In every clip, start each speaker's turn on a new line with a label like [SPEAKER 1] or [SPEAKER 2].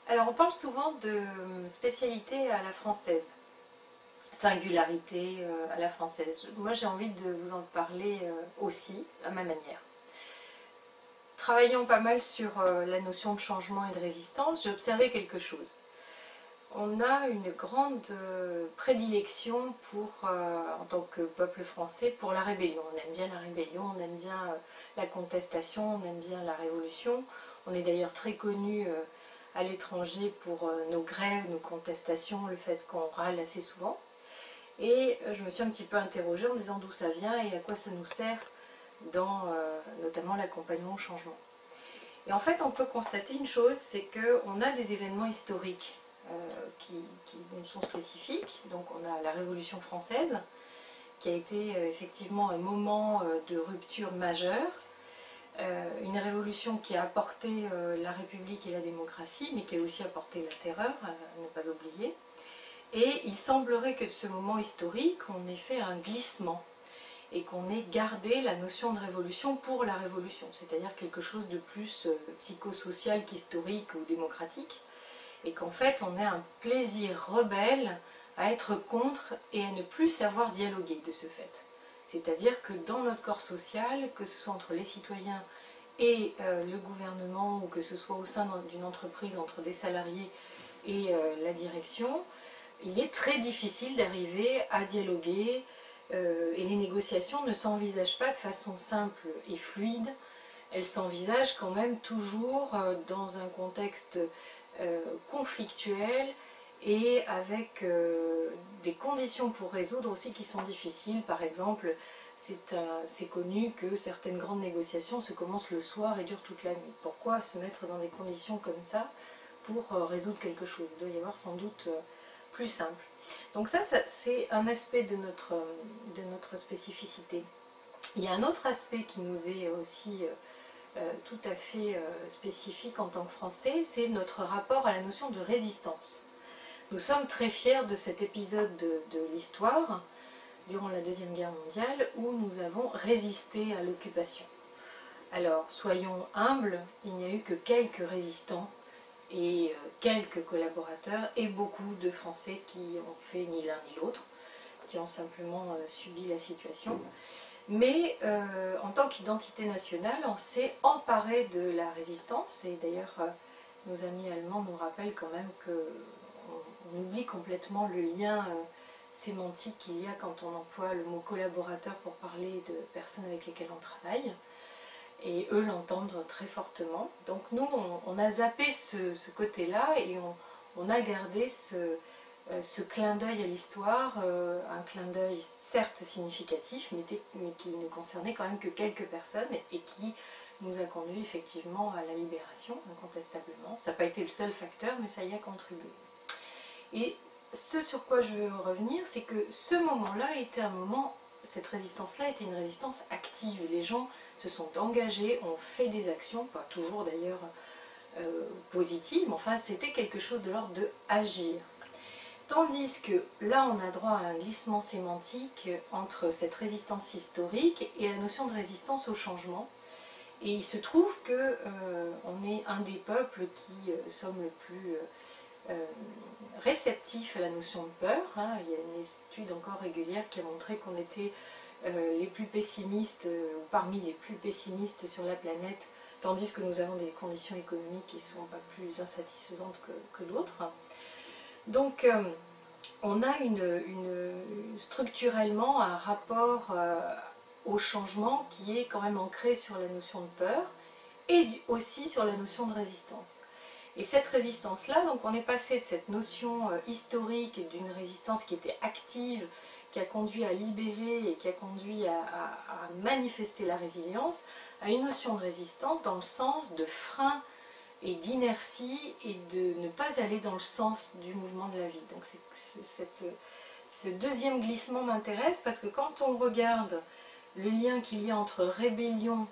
[SPEAKER 1] Alors on parle souvent de spécialité à la française, singularité à la française. Moi j'ai envie de vous en parler aussi à ma manière. Travaillant pas mal sur la notion de changement et de résistance, j'ai observé quelque chose. On a une grande prédilection pour, en tant que peuple français, pour la rébellion. On aime bien la rébellion, on aime bien la contestation, on aime bien la révolution. On est d'ailleurs très connu à l'étranger pour nos grèves, nos contestations, le fait qu'on râle assez souvent. Et je me suis un petit peu interrogée en me disant d'où ça vient et à quoi ça nous sert dans notamment l'accompagnement au changement. Et en fait, on peut constater une chose, c'est qu'on a des événements historiques qui nous sont spécifiques. Donc on a la Révolution française, qui a été effectivement un moment de rupture majeure. Une révolution qui a apporté la République et la démocratie, mais qui a aussi apporté la terreur, à ne pas oublier. Et il semblerait que de ce moment historique, on ait fait un glissement et qu'on ait gardé la notion de révolution pour la révolution, c'est-à-dire quelque chose de plus psychosocial qu'historique ou démocratique, et qu'en fait on ait un plaisir rebelle à être contre et à ne plus savoir dialoguer de ce fait. C'est-à-dire que dans notre corps social, que ce soit entre les citoyens et le gouvernement, ou que ce soit au sein d'une entreprise entre des salariés et la direction, il est très difficile d'arriver à dialoguer et les négociations ne s'envisagent pas de façon simple et fluide. Elles s'envisagent quand même toujours dans un contexte conflictuel et avec des conditions pour résoudre aussi qui sont difficiles. Par exemple, c'est connu que certaines grandes négociations se commencent le soir et durent toute la nuit. Pourquoi se mettre dans des conditions comme ça pour résoudre quelque chose? Il doit y avoir sans doute plus simple. Donc ça c'est un aspect de notre spécificité. Il y a un autre aspect qui nous est aussi tout à fait spécifique en tant que Français, c'est notre rapport à la notion de résistance. Nous sommes très fiers de cet épisode de l'histoire, durant la Deuxième Guerre mondiale, où nous avons résisté à l'occupation. Alors, soyons humbles, il n'y a eu que quelques résistants et quelques collaborateurs et beaucoup de Français qui ont fait ni l'un ni l'autre, qui ont simplement subi la situation. Mais en tant qu'identité nationale, on s'est emparé de la résistance, et d'ailleurs nos amis allemands nous rappellent quand même qu'on oublie complètement le lien sémantique qu'il y a quand on emploie le mot collaborateur pour parler de personnes avec lesquelles on travaille. Et eux l'entendent très fortement. Donc nous, on a zappé ce côté-là et on a gardé ce clin d'œil à l'histoire, un clin d'œil certes significatif, mais qui ne concernait quand même que quelques personnes et qui nous a conduit effectivement à la libération, incontestablement. Ça n'a pas été le seul facteur, mais ça y a contribué. Et ce sur quoi je veux revenir, c'est que ce moment-là était un moment, cette résistance-là était une résistance active. Les gens se sont engagés, ont fait des actions, pas toujours d'ailleurs positives, mais enfin c'était quelque chose de l'ordre de agir. Tandis que là on a droit à un glissement sémantique entre cette résistance historique et la notion de résistance au changement. Et il se trouve que on est un des peuples qui sommes le plus réceptifs à la notion de peur. Il y a une étude encore régulière qui a montré qu'on était les plus pessimistes, parmi les plus pessimistes sur la planète, tandis que nous avons des conditions économiques qui ne sont pas plus insatisfaisantes que d'autres. Donc on a structurellement un rapport au changement qui est quand même ancré sur la notion de peur et aussi sur la notion de résistance. Et cette résistance-là, donc on est passé de cette notion historique d'une résistance qui était active, qui a conduit à libérer et qui a conduit à manifester la résilience, à une notion de résistance dans le sens de frein et d'inertie et de ne pas aller dans le sens du mouvement de la vie. Donc ce deuxième glissement m'intéresse parce que quand on regarde le lien qu'il y a entre rébellion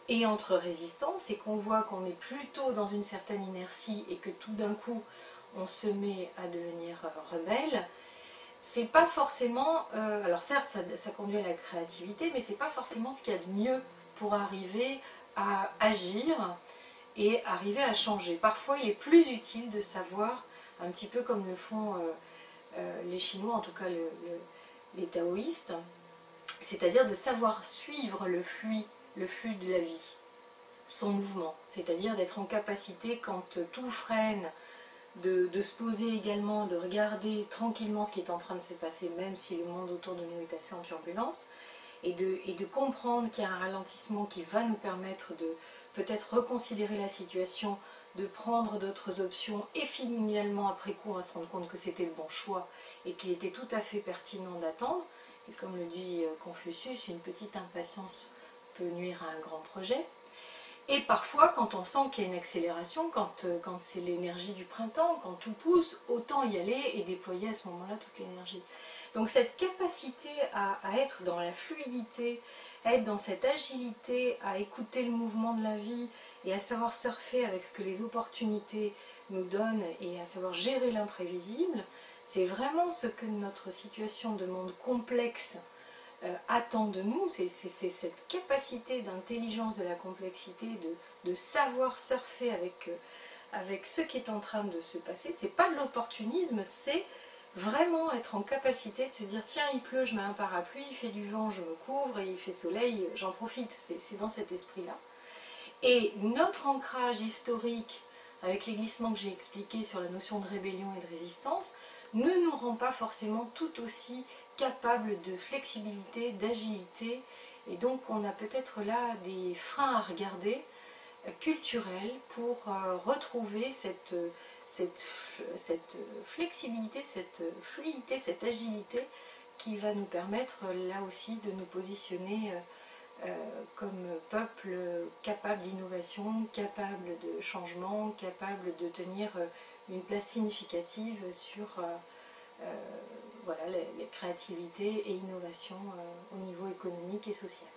[SPEAKER 1] et entre résistance et qu'on voit qu'on est plutôt dans une certaine inertie et que tout d'un coup on se met à devenir rebelle, c'est pas forcément, alors certes ça conduit à la créativité, mais c'est pas forcément ce qu'il y a de mieux pour arriver à agir et arriver à changer. Parfois il est plus utile de savoir, un petit peu comme le font les Chinois, en tout cas les taoïstes, c'est-à-dire de savoir suivre le flux de la vie, son mouvement, c'est-à-dire d'être en capacité quand tout freine, de se poser également, de regarder tranquillement ce qui est en train de se passer, même si le monde autour de nous est assez en turbulence, et de comprendre qu'il y a un ralentissement qui va nous permettre de peut-être reconsidérer la situation, de prendre d'autres options, et finalement après coup on va se rendre compte que c'était le bon choix et qu'il était tout à fait pertinent d'attendre. Et comme le dit Confucius, une petite impatience peut nuire à un grand projet. Et parfois, quand on sent qu'il y a une accélération, quand c'est l'énergie du printemps, quand tout pousse, autant y aller et déployer à ce moment-là toute l'énergie. Donc cette capacité à être dans la fluidité, à être dans cette agilité, à écouter le mouvement de la vie et à savoir surfer avec ce que les opportunités nous donnent et à savoir gérer l'imprévisible, c'est vraiment ce que notre situation de monde complexe attend de nous, c'est cette capacité d'intelligence de la complexité, de savoir surfer avec ce qui est en train de se passer. C'est pas de l'opportunisme, c'est vraiment être en capacité de se dire tiens il pleut, je mets un parapluie, il fait du vent, je me couvre, et il fait soleil, j'en profite. C'est dans cet esprit-là. Et notre ancrage historique, avec les glissements que j'ai expliqués sur la notion de rébellion et de résistance, ne nous rend pas forcément tout aussi capables de flexibilité, d'agilité, et donc on a peut-être là des freins à regarder culturels pour retrouver cette flexibilité, cette fluidité, cette agilité qui va nous permettre là aussi de nous positionner comme peuple capable d'innovation, capable de changement, capable de tenir une place significative sur voilà, les créativités et innovations au niveau économique et social.